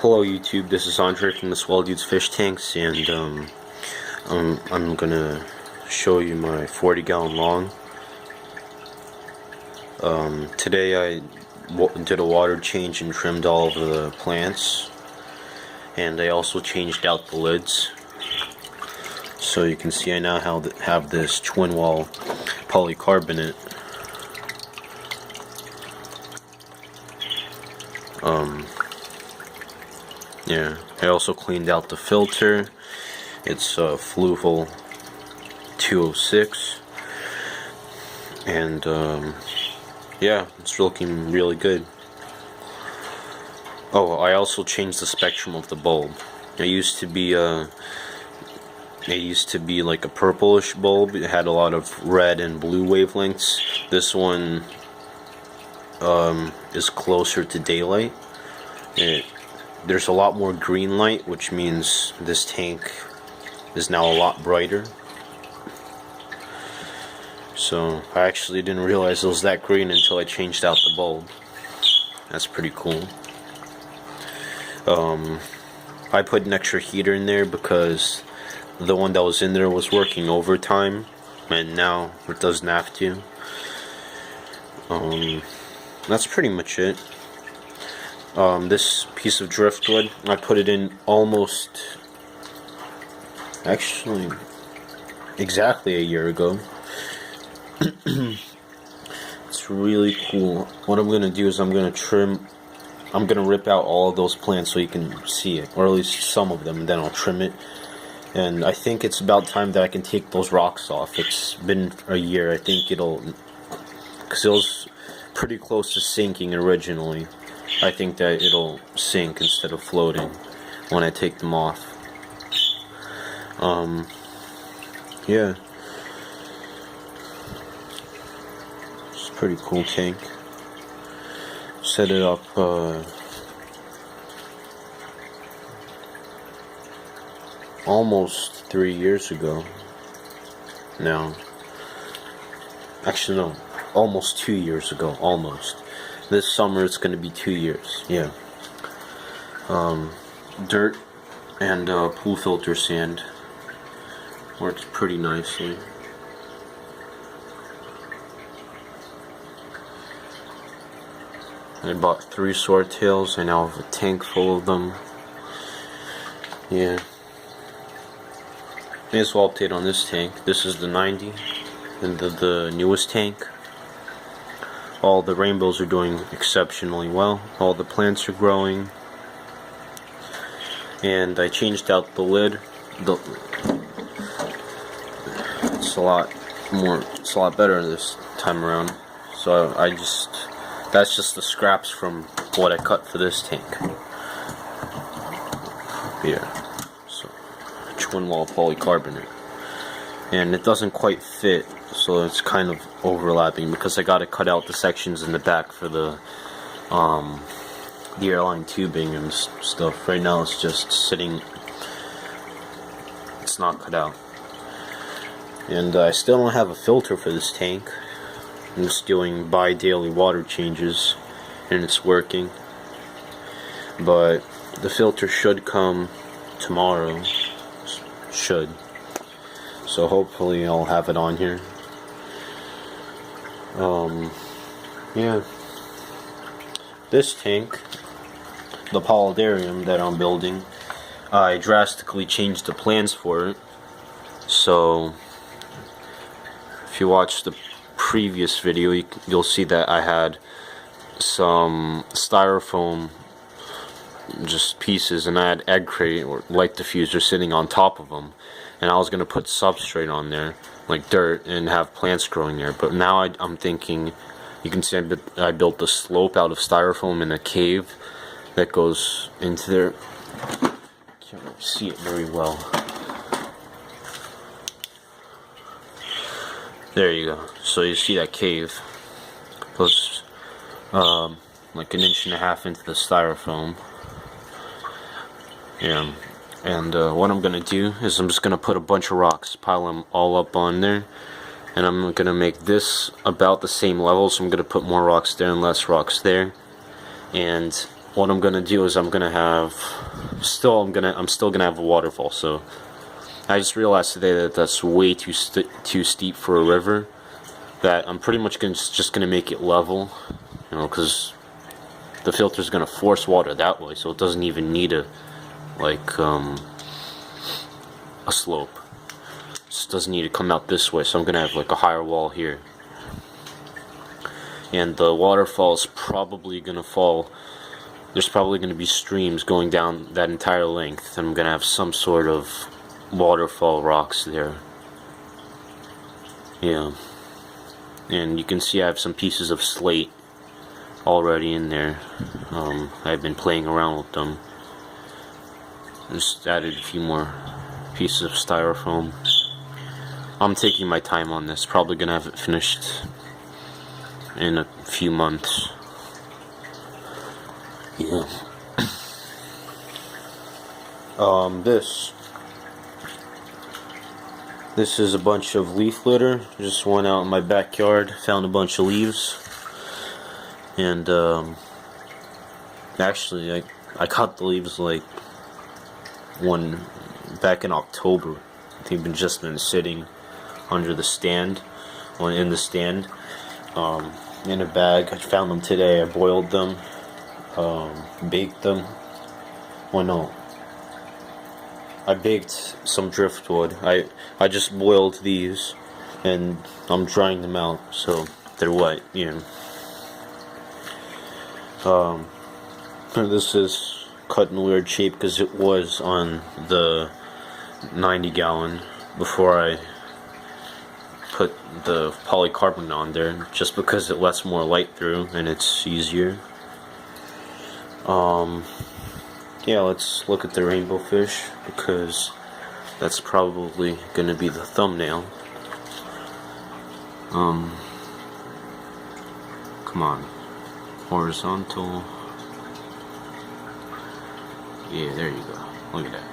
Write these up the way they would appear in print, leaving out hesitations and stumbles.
Hello YouTube, this is Andre from the Swell Dudes Fish Tanks, and I'm gonna show you my 40-gallon long. Today I did a water change and trimmed all of the plants, and I also changed out the lids. So you can see I now have this twin wall polycarbonate. Yeah, I also cleaned out the filter. It's Fluval 206, and yeah, it's looking really good. Oh, I also changed the spectrum of the bulb. It used to be like a purplish bulb. It had a lot of red and blue wavelengths. This one is closer to daylight. There's a lot more green light, which means this tank is now a lot brighter. So I actually didn't realize it was that green until I changed out the bulb. That's pretty cool. I put an extra heater in there because the one that was in there was working overtime, and now it doesn't have to. That's pretty much it. This piece of driftwood, I put it in actually exactly a year ago. It's really cool. What I'm gonna do is I'm gonna rip out all of those plants so you can see it, or at least some of them, and then I'll trim it. And I think it's about time that I can take those rocks off. It's been a year. I think because it was pretty close to sinking originally. I think that it'll sink instead of floating when I take them off. Yeah. It's a pretty cool tank. Set it up, almost 3 years ago now. Actually, no, almost 2 years ago, almost. This summer it's going to be 2 years, yeah. Dirt and pool filter sand works pretty nicely. I bought 3 swordtails. I now have a tank full of them. Yeah. May as well update on this tank. This is the 90, and the newest tank. All the rainbows are doing exceptionally well. All the plants are growing. And I changed out the lid. It's a lot better this time around. So that's just the scraps from what I cut for this tank. Yeah. So twin wall polycarbonate. And it doesn't quite fit, so it's kind of overlapping because I gotta cut out the sections in the back for the airline tubing and stuff. Right now it's just sitting, it's not cut out. And I still don't have a filter for this tank. I'm just doing bi-daily water changes, and it's working. But the filter should come tomorrow. Should. So hopefully I'll have it on here. Yeah. This tank, the paludarium that I'm building, I drastically changed the plans for it. So if you watch the previous video, you'll see that I had some styrofoam just pieces, and I had egg crate or light diffuser sitting on top of them, and I was gonna put substrate on there like dirt and have plants growing there. But now I'm thinking, you can see I built the slope out of styrofoam in a cave that goes into there. Can't really see it very well. There you go. So you see that cave goes like 1.5 inches into the styrofoam. Yeah. And what I'm gonna do is I'm just gonna put a bunch of rocks, pile them all up on there, and I'm gonna make this about the same level. So I'm gonna put more rocks there and less rocks there, and what I'm gonna do is I'm still gonna have a waterfall. So I just realized today that that's way too steep for a river. That I'm pretty much just gonna make it level, you know, because the filter's gonna force water that way, so it doesn't even need a slope. It just doesn't need to come out this way. So I'm gonna have like a higher wall here, and the waterfall's probably gonna fall. There's probably gonna be streams going down that entire length, and I'm gonna have some sort of waterfall rocks there. Yeah. And you can see I have some pieces of slate already in there. I've been playing around with them. Just added a few more pieces of styrofoam. I'm taking my time on this. Probably gonna have it finished in a few months. Yeah. This is a bunch of leaf litter. Just went out in my backyard, found a bunch of leaves, and actually I caught the leaves like back in October. They've just been sitting under the stand, in the stand, in a bag. I found them today. I boiled them, baked them. Well, no. I baked some driftwood. I just boiled these, and I'm drying them out so they're wet, you know. This is cut in a weird shape because it was on the 90 gallon before I put the polycarbonate on there, just because it lets more light through and it's easier. Yeah, let's look at the rainbow fish, because that's probably going to be the thumbnail. Come on. Horizontal. Yeah, there you go. Look at that.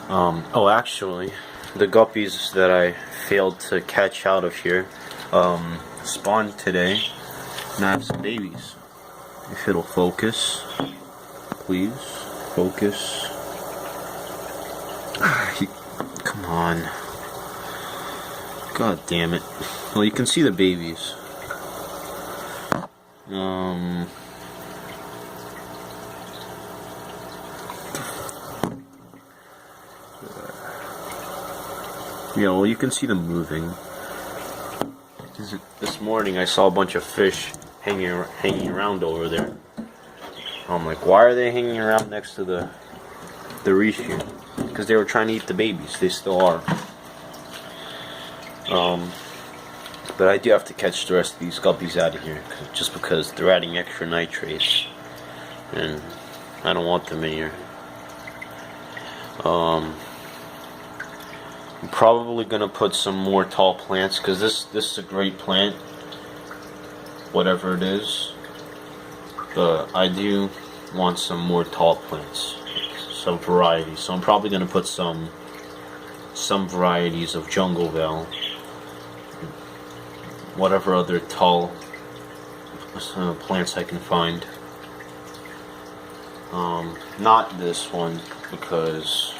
Oh, actually, the guppies that I failed to catch out of here spawned today, and I have some babies. If it'll focus. Please, focus. Come on. God damn it. Well, you can see the babies. Yeah, well, you can see them moving. This morning I saw a bunch of fish hanging around over there. I'm like, why are they hanging around next to the reef here? Because they were trying to eat the babies. They still are. But I do have to catch the rest of these guppies out of here, just because they're adding extra nitrates, and I don't want them in here. I'm probably gonna put some more tall plants, because this is a great plant, whatever it is. But I do want some more tall plants, some varieties. So I'm probably going to put some varieties of jungle val, whatever other tall plants I can find. Not this one, because